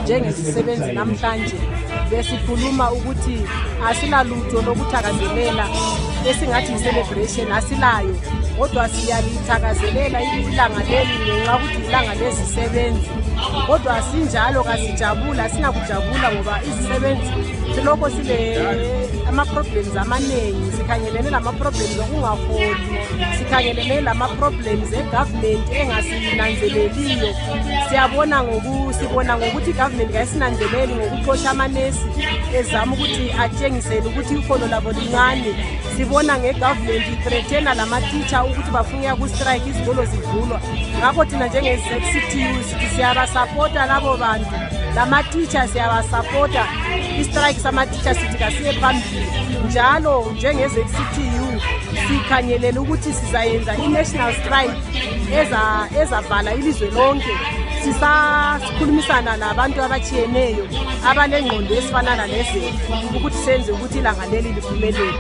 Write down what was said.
njengesisebenzi namhlanje besikhuluma ukuthi asinalutho lokuthakazelela esingathi celebration asilayo, kodwa siyalithakazelela ilanga leli ngenxa ukuthi ilanga lezisebenzi. Kodwa sinjalo kasijabula, sinakujabula ngoba izisebenzi siloko ama-problems amaningi, sikhangelene lama-problems okungaholi, sikhangelene lama-problems e-government engasinanzeleliyo. Sibona ngokuthi i-government kayisinanzeleli ngokuxosha amanesi ezama ukuthi atshengisele ukuthi iholo labo lincane. Sibona nge-government ithreathena lama-teacher ukuthi bafuna ku-strike, izikolo zivulwa. Ngakho thina njenge-CTU sithi siyabasapota labo bantu, lama-teacher siyabasapota. I-strike sama-teacher sithi kasiye phambili. Njalo njenge-CTU sikhanyelela ukuthi sizayenza i-national strike ezavala ilizwe lonke. Sisakhulumisana nabantu abatshiyeneyo abanengqondo esifana nalezo ukuthi senze ukuthi ilanga leli liphumelele.